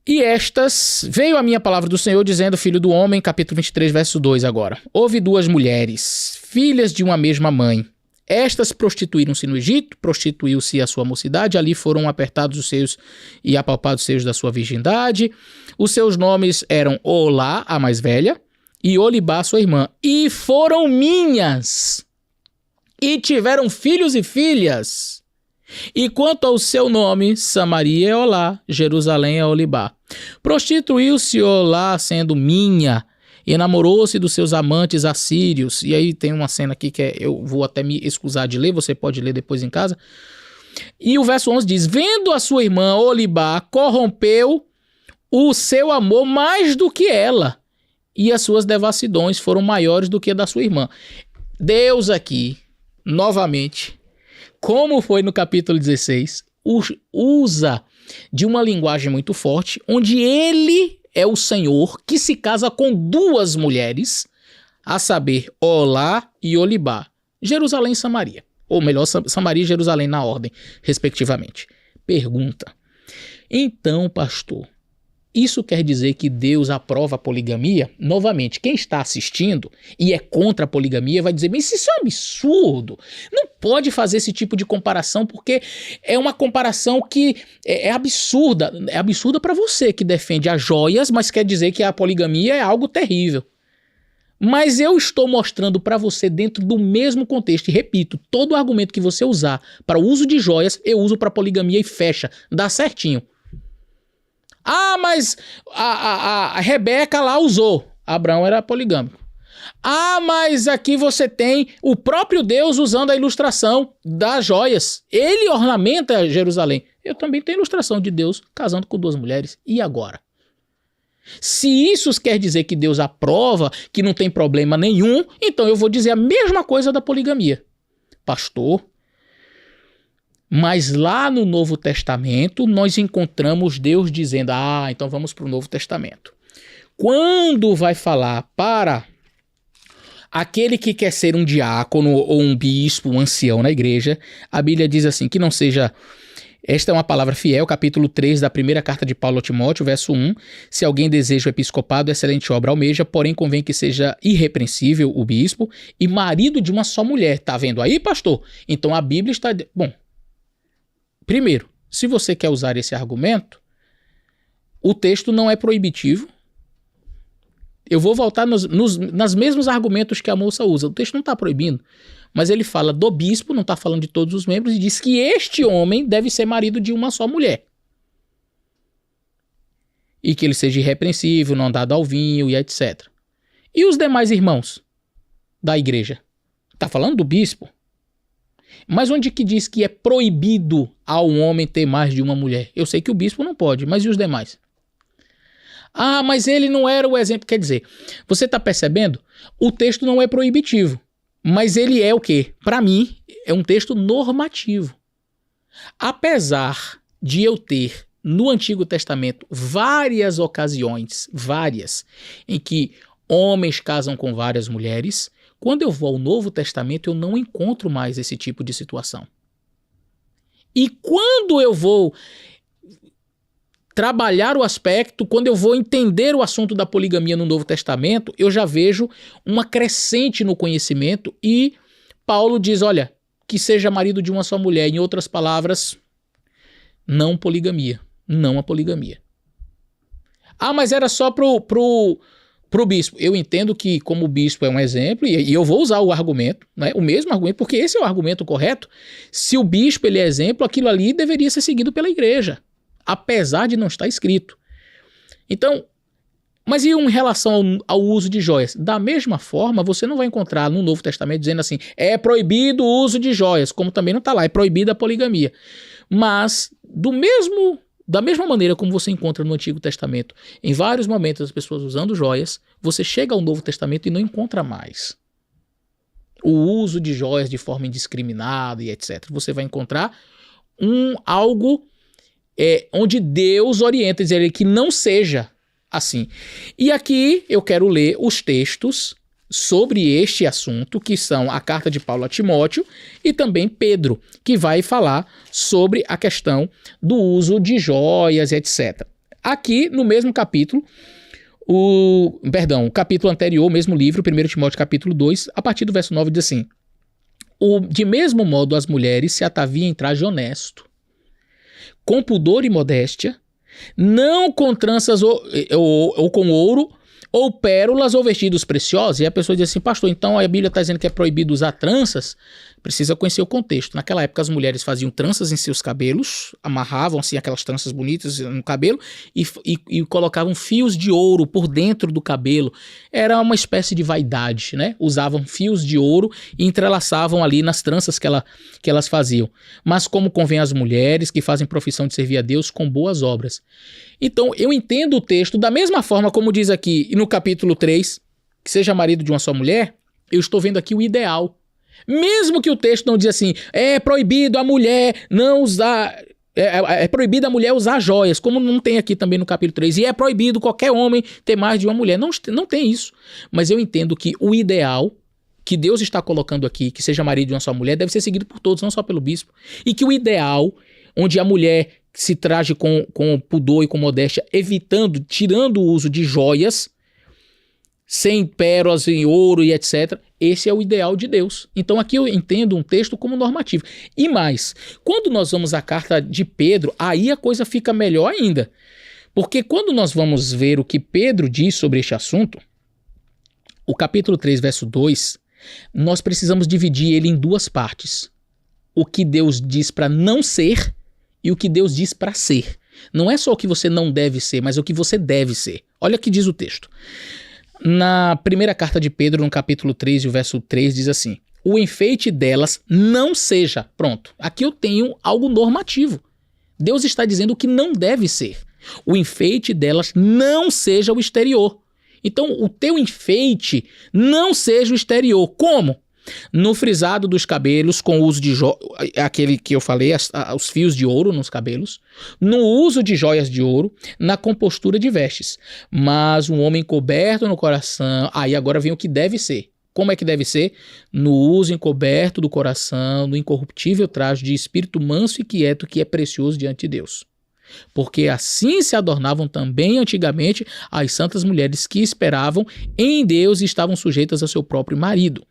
E estas, veio a minha palavra do Senhor dizendo, filho do homem, capítulo 23, verso 2 agora. Houve duas mulheres, filhas de uma mesma mãe. Estas prostituíram-se no Egito, prostituiu-se a sua mocidade, ali foram apertados os seios e apalpados os seios da sua virgindade. Os seus nomes eram Oholá, a mais velha, e Oholibá, sua irmã. E foram minhas, e tiveram filhos e filhas. E quanto ao seu nome, Samaria é Oholá, Jerusalém é Oholibá. Prostituiu-se Oholá sendo minha, e enamorou-se dos seus amantes assírios. E aí tem uma cena aqui que eu vou até me excusar de ler, você pode ler depois em casa. E o verso 11 diz, vendo a sua irmã Oholibá, corrompeu o seu amor mais do que ela, e as suas devassidões foram maiores do que a da sua irmã. Deus aqui, novamente, como foi no capítulo 16, usa de uma linguagem muito forte, onde ele é o Senhor que se casa com duas mulheres, a saber, Oholá e Oholibá, Jerusalém e Samaria. Ou melhor, Samaria e Jerusalém na ordem, respectivamente. Pergunta. Então, pastor, isso quer dizer que Deus aprova a poligamia? Novamente, quem está assistindo e é contra a poligamia vai dizer, mas isso é um absurdo. Não pode fazer esse tipo de comparação porque é uma comparação que é absurda. É absurda para você que defende as joias, mas quer dizer que a poligamia é algo terrível. Mas eu estou mostrando para você dentro do mesmo contexto, e repito, todo argumento que você usar para o uso de joias, eu uso para poligamia e fecha, dá certinho. Ah, mas a Rebeca lá usou. Abraão era poligâmico. Ah, mas aqui você tem o próprio Deus usando a ilustração das joias. Ele ornamenta Jerusalém. Eu também tenho ilustração de Deus casando com duas mulheres. E agora? Se isso quer dizer que Deus aprova, que não tem problema nenhum, então eu vou dizer a mesma coisa da poligamia. Pastor, mas lá no Novo Testamento nós encontramos Deus dizendo, então vamos para o Novo Testamento. Quando vai falar para aquele que quer ser um diácono ou um bispo, um ancião na igreja, a Bíblia diz assim, que não seja... Esta é uma palavra fiel, capítulo 3 da primeira carta de Paulo a Timóteo, verso 1. Se alguém deseja o episcopado, excelente obra almeja, porém convém que seja irrepreensível o bispo e marido de uma só mulher. Tá vendo aí, pastor? Então a Bíblia está... Bom, primeiro, se você quer usar esse argumento, o texto não é proibitivo. Eu vou voltar nos mesmos argumentos que a moça usa. O texto não está proibindo, mas ele fala do bispo, não está falando de todos os membros, e diz que este homem deve ser marido de uma só mulher. E que ele seja irrepreensível, não dado ao vinho e etc. E os demais irmãos da igreja? Está falando do bispo. Mas onde que diz que é proibido ao homem ter mais de uma mulher? Eu sei que o bispo não pode, mas e os demais? Ah, mas ele não era o exemplo. Quer dizer, você está percebendo? O texto não é proibitivo, mas ele é o quê? Para mim, é um texto normativo. Apesar de eu ter no Antigo Testamento várias ocasiões, em que homens casam com várias mulheres, quando eu vou ao Novo Testamento eu não encontro mais esse tipo de situação. E quando eu vou trabalhar o aspecto, quando eu vou entender o assunto da poligamia no Novo Testamento, eu já vejo uma crescente no conhecimento e Paulo diz, olha, que seja marido de uma só mulher. Em outras palavras, não poligamia, não a poligamia. Ah, mas era só pro bispo. Eu entendo que como o bispo é um exemplo, e eu vou usar o argumento, né, o mesmo argumento, porque esse é o argumento correto. Se o bispo ele é exemplo, aquilo ali deveria ser seguido pela igreja, apesar de não estar escrito. Então, mas e em relação ao uso de joias? Da mesma forma, você não vai encontrar no Novo Testamento dizendo assim, é proibido o uso de joias, como também não está lá, é proibida a poligamia. Mas, da mesma maneira como você encontra no Antigo Testamento, em vários momentos as pessoas usando joias, você chega ao Novo Testamento e não encontra mais o uso de joias de forma indiscriminada e etc. Você vai encontrar algo onde Deus orienta, dizer que não seja assim. E aqui eu quero ler os textos sobre este assunto, que são a carta de Paulo a Timóteo e também Pedro, que vai falar sobre a questão do uso de joias, etc. Aqui no mesmo capítulo, o capítulo anterior, o mesmo livro, 1 Timóteo capítulo 2, a partir do verso 9 diz assim: de mesmo modo as mulheres se ataviem em traje honesto, com pudor e modéstia, não com tranças ou com ouro, ou pérolas ou vestidos preciosos. E a pessoa diz assim: pastor, então a Bíblia está dizendo que é proibido usar tranças? Precisa conhecer o contexto. Naquela época as mulheres faziam tranças em seus cabelos, amarravam assim aquelas tranças bonitas no cabelo e colocavam fios de ouro por dentro do cabelo. Era uma espécie de vaidade, né? Usavam fios de ouro e entrelaçavam ali nas tranças que elas faziam. Mas como convém às mulheres que fazem profissão de servir a Deus com boas obras. Então eu entendo o texto da mesma forma como diz aqui no capítulo 3, que seja marido de uma só mulher. Eu estou vendo aqui o ideal. Mesmo que o texto não diz assim, é proibido a mulher não usar, é proibido a mulher usar joias, como não tem aqui também no capítulo 3, e é proibido qualquer homem ter mais de uma mulher, não tem isso. Mas eu entendo que o ideal que Deus está colocando aqui, que seja marido de uma só mulher, deve ser seguido por todos, não só pelo bispo. E que o ideal, onde a mulher se traje com pudor e com modéstia, tirando o uso de joias, sem pérolas em ouro e etc. Esse é o ideal de Deus. Então aqui eu entendo um texto como normativo. E mais, quando nós vamos à carta de Pedro, aí a coisa fica melhor ainda. Porque quando nós vamos ver o que Pedro diz sobre este assunto, o capítulo 3, verso 2, nós precisamos dividir ele em duas partes. O que Deus diz para não ser e o que Deus diz para ser. Não é só o que você não deve ser, mas o que você deve ser. Olha o que diz o texto. Na primeira carta de Pedro, no capítulo 3, o verso 3, diz assim: o enfeite delas não seja. Pronto, aqui eu tenho algo normativo. Deus está dizendo o que não deve ser. O enfeite delas não seja o exterior. Então, o teu enfeite não seja o exterior. Como? No frisado dos cabelos, com o uso de aquele que eu falei, os fios de ouro nos cabelos, no uso de joias de ouro, na compostura de vestes. Mas um homem coberto no coração, aí agora vem o que deve ser. Como é que deve ser? No uso encoberto do coração, no incorruptível traje de espírito manso e quieto, que é precioso diante de Deus. Porque assim se adornavam também antigamente as santas mulheres que esperavam em Deus e estavam sujeitas ao seu próprio marido.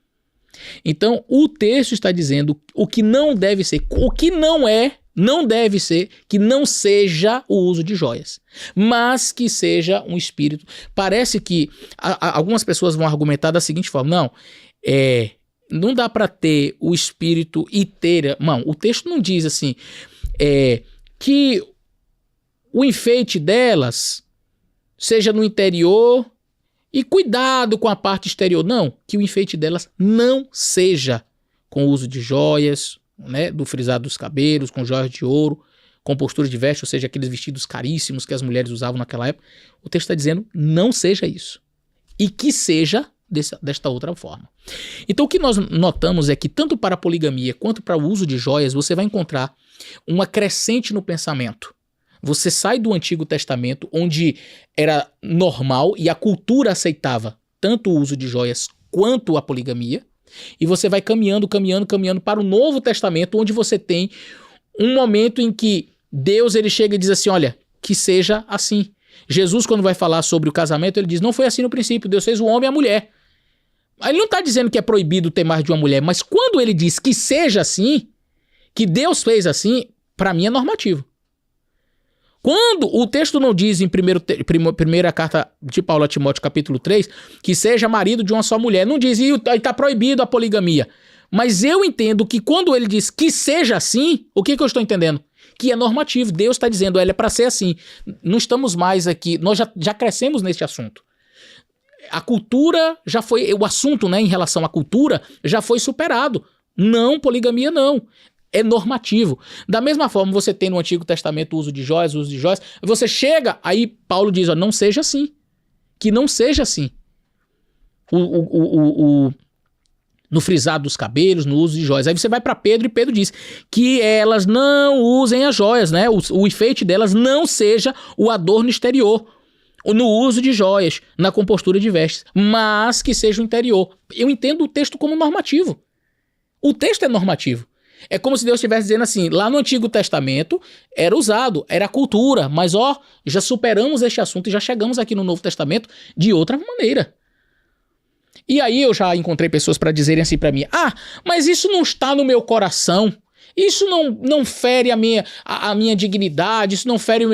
Então, o texto está dizendo o que não deve ser, o que não deve ser, que não seja o uso de joias, mas que seja um espírito. Parece que algumas pessoas vão argumentar da seguinte forma: não dá para ter o espírito e ter. Não, o texto não diz assim, que o enfeite delas seja no interior. E cuidado com a parte exterior. Não, que o enfeite delas não seja com o uso de joias, né, do frisado dos cabelos, com joias de ouro, com postura de veste, ou seja, aqueles vestidos caríssimos que as mulheres usavam naquela época. O texto está dizendo, não seja isso. E que seja desta outra forma. Então o que nós notamos é que tanto para a poligamia quanto para o uso de joias, você vai encontrar uma crescente no pensamento. Você sai do Antigo Testamento, onde era normal e a cultura aceitava tanto o uso de joias quanto a poligamia, e você vai caminhando para o Novo Testamento, onde você tem um momento em que Deus ele chega e diz assim, olha, que seja assim. Jesus, quando vai falar sobre o casamento, ele diz, não foi assim no princípio, Deus fez o homem e a mulher. Ele não está dizendo que é proibido ter mais de uma mulher, mas quando ele diz que seja assim, que Deus fez assim, para mim é normativo. Quando o texto não diz em primeira carta de Paulo a Timóteo, capítulo 3, que seja marido de uma só mulher, não diz, e está proibido a poligamia. Mas eu entendo que quando ele diz que seja assim, o que eu estou entendendo? Que é normativo, Deus está dizendo, é para ser assim. Não estamos mais aqui, nós já crescemos neste assunto. A cultura já foi, o assunto, né, em relação à cultura já foi superado. Não, poligamia não. É normativo. Da mesma forma, você tem no Antigo Testamento o uso de joias, você chega, aí Paulo diz, ó, não seja assim. Que não seja assim. No frisado dos cabelos, no uso de joias. Aí você vai para Pedro e Pedro diz que elas não usem as joias, né? O enfeite delas não seja o adorno exterior. no uso de joias, na compostura de vestes, mas que seja o interior. Eu entendo o texto como normativo. O texto é normativo. É como se Deus estivesse dizendo assim, lá no Antigo Testamento era usado, era cultura, mas já superamos este assunto e já chegamos aqui no Novo Testamento de outra maneira. E aí eu já encontrei pessoas para dizerem assim para mim, mas isso não está no meu coração, isso não fere a minha dignidade, isso não fere,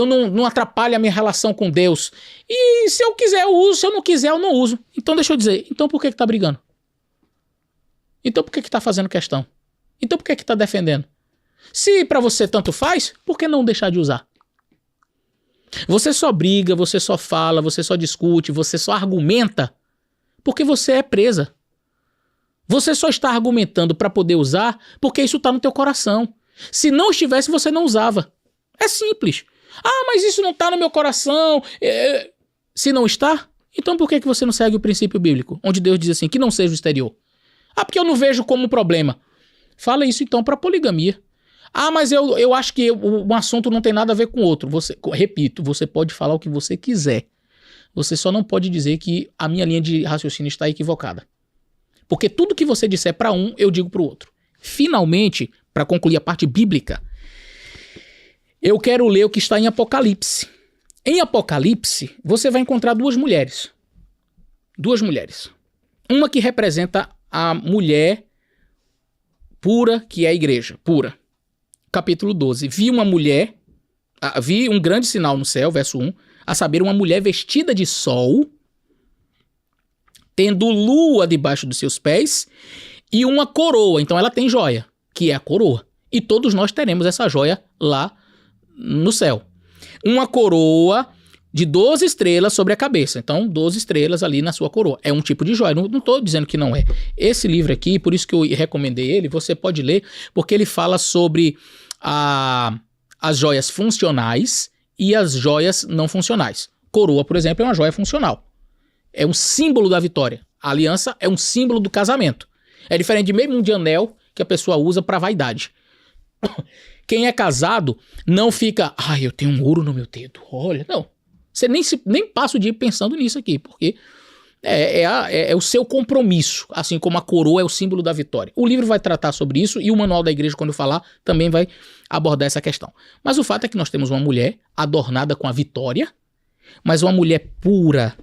não atrapalha a minha relação com Deus. E se eu quiser eu uso, se eu não quiser eu não uso. Então deixa eu dizer, então por que tá brigando? Então por que tá fazendo questão? Então por que tá defendendo? Se pra você tanto faz, por que não deixar de usar? Você só briga, você só fala, você só discute, você só argumenta porque você é presa. Você só está argumentando para poder usar porque isso está no teu coração. Se não estivesse, você não usava. É simples. Mas isso não está no meu coração. Se não está, então por que você não segue o princípio bíblico? Onde Deus diz assim, que não seja o exterior. Porque eu não vejo como problema. Fala isso então para poligamia. Mas eu acho que um assunto não tem nada a ver com o outro. Repito, você pode falar o que você quiser. Você só não pode dizer que a minha linha de raciocínio está equivocada. Porque tudo que você disser para um, eu digo para o outro. Finalmente, para concluir a parte bíblica, eu quero ler o que está em Apocalipse. Em Apocalipse, você vai encontrar duas mulheres. Duas mulheres. Uma que representa a mulher pura, que é a igreja, pura. Capítulo 12. Vi um grande sinal no céu, verso 1, a saber, uma mulher vestida de sol, tendo lua debaixo dos seus pés e uma coroa. Então ela tem joia, que é a coroa. E todos nós teremos essa joia lá no céu. Uma coroa de 12 estrelas sobre a cabeça. Então 12 estrelas ali na sua coroa. É um tipo de joia. Não estou dizendo que não é. Esse livro aqui, por isso que eu recomendei ele, você pode ler, porque ele fala sobre as joias funcionais e as joias não funcionais. Coroa, por exemplo, é uma joia funcional. É um símbolo da vitória. A aliança é um símbolo do casamento. É diferente de mesmo de anel que a pessoa usa para vaidade. Quem é casado não fica, eu tenho um ouro no meu dedo. Olha, não. Você nem passa o dia pensando nisso aqui, porque é o seu compromisso, assim como a coroa é o símbolo da vitória. O livro vai tratar sobre isso e o Manual da Igreja, quando eu falar, também vai abordar essa questão. Mas o fato é que nós temos uma mulher adornada com a vitória, mas uma mulher pura,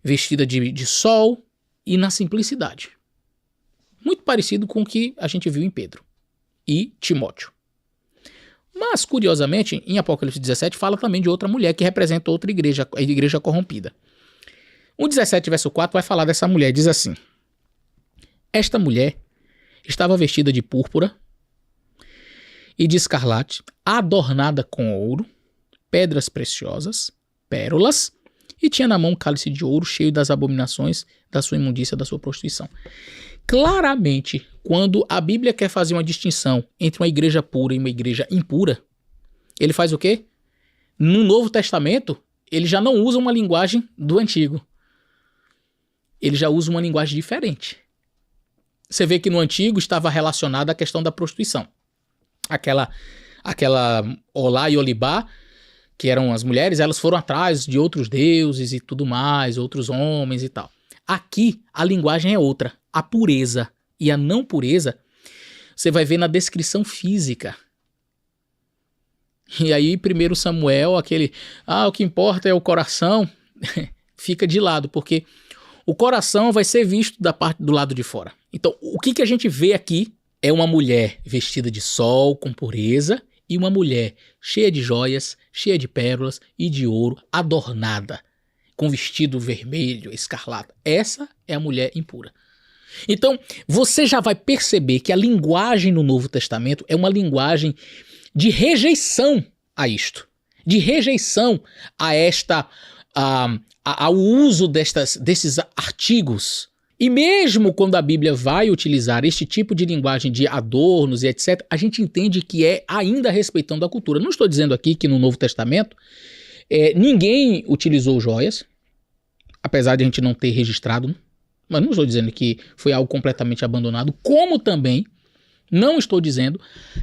vestida de sol e na simplicidade. Muito parecido com o que a gente viu em Pedro e Timóteo. Mas, curiosamente, em Apocalipse 17 fala também de outra mulher que representa outra igreja, a igreja corrompida. O 17, verso 4 vai falar dessa mulher, diz assim: esta mulher estava vestida de púrpura e de escarlate, adornada com ouro, pedras preciosas, pérolas, e tinha na mão um cálice de ouro cheio das abominações da sua imundícia, da sua prostituição. Claramente, quando a Bíblia quer fazer uma distinção entre uma igreja pura e uma igreja impura, ele faz o quê? No Novo Testamento, ele já não usa uma linguagem do Antigo. Ele já usa uma linguagem diferente. Você vê que no Antigo estava relacionada à questão da prostituição. Aquela Olá e Olibá, que eram as mulheres, elas foram atrás de outros deuses e tudo mais, outros homens e tal. Aqui, a linguagem é outra. A pureza e a não pureza, você vai ver na descrição física. E aí, 1 Samuel, o que importa é o coração, fica de lado, porque o coração vai ser visto da parte do lado de fora. Então, o que a gente vê aqui é uma mulher vestida de sol, com pureza, e uma mulher cheia de joias, cheia de pérolas e de ouro, adornada, com vestido vermelho, escarlata. Essa é a mulher impura. Então, você já vai perceber que a linguagem no Novo Testamento é uma linguagem de rejeição a isto. De rejeição ao uso desses artigos. E mesmo quando a Bíblia vai utilizar este tipo de linguagem de adornos e etc., a gente entende que é ainda respeitando a cultura. Não estou dizendo aqui que no Novo Testamento ninguém utilizou joias, apesar de a gente não ter registrado, mas não estou dizendo que foi algo completamente abandonado, como também não estou dizendo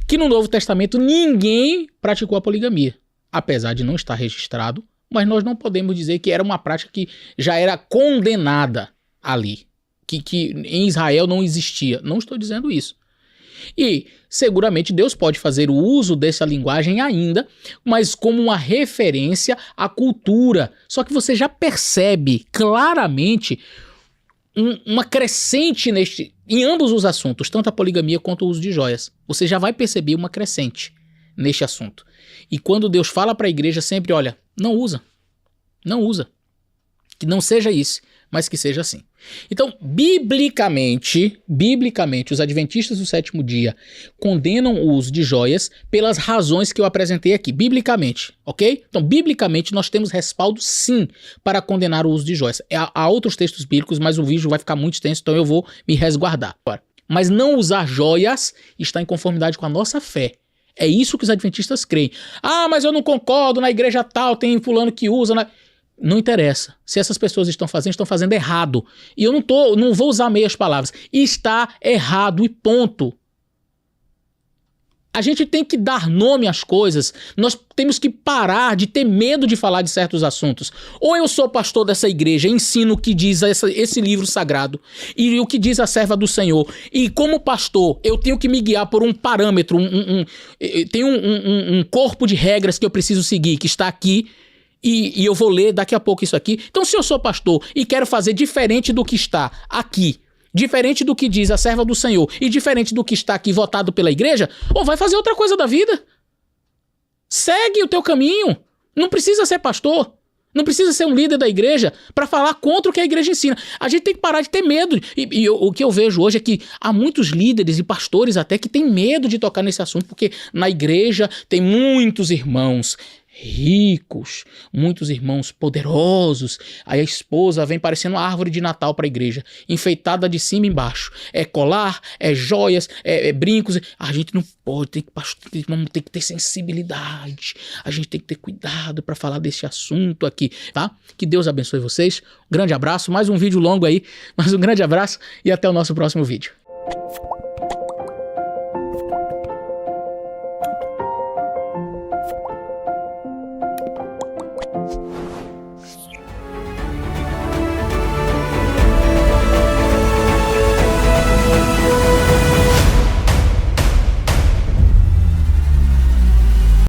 que no Novo Testamento ninguém praticou a poligamia, apesar de não estar registrado, mas nós não podemos dizer que era uma prática que já era condenada ali, que em Israel não existia. Não estou dizendo isso. E seguramente Deus pode fazer o uso dessa linguagem ainda, mas como uma referência à cultura. Só que você já percebe claramente uma crescente em ambos os assuntos, tanto a poligamia quanto o uso de joias. Você já vai perceber uma crescente neste assunto. E quando Deus fala para a igreja sempre, olha, não usa. Que não seja isso, mas que seja assim. Então, biblicamente, os adventistas do sétimo dia condenam o uso de joias pelas razões que eu apresentei aqui, biblicamente, ok? Então, biblicamente, nós temos respaldo, sim, para condenar o uso de joias. Há outros textos bíblicos, mas o vídeo vai ficar muito extenso, então eu vou me resguardar. Mas não usar joias está em conformidade com a nossa fé. É isso que os adventistas creem. Ah, mas eu não concordo, na igreja tal tem fulano que usa... Não interessa. Se essas pessoas estão fazendo errado. E eu não vou usar meias palavras. Está errado e ponto. A gente tem que dar nome às coisas. Nós temos que parar de ter medo de falar de certos assuntos. Ou eu sou pastor dessa igreja, ensino o que diz esse livro sagrado e o que diz a serva do Senhor. E como pastor, eu tenho que me guiar por um parâmetro, tem um corpo de regras que eu preciso seguir, que está aqui. E eu vou ler daqui a pouco isso aqui. Então, se eu sou pastor e quero fazer diferente do que está aqui, diferente do que diz a serva do Senhor e diferente do que está aqui votado pela igreja, ou vai fazer outra coisa da vida. Segue o teu caminho. Não precisa ser pastor. Não precisa ser um líder da igreja para falar contra o que a igreja ensina. A gente tem que parar de ter medo. O que eu vejo hoje é que há muitos líderes e pastores até que têm medo de tocar nesse assunto, porque na igreja tem muitos irmãos ricos, muitos irmãos poderosos. Aí a esposa vem parecendo uma árvore de Natal para a igreja, enfeitada de cima e embaixo. É colar, é joias, é brincos. A gente não pode, tem que ter sensibilidade. A gente tem que ter cuidado para falar desse assunto aqui, tá? Que Deus abençoe vocês. Um grande abraço, mais um vídeo longo aí, mas um grande abraço e até o nosso próximo vídeo.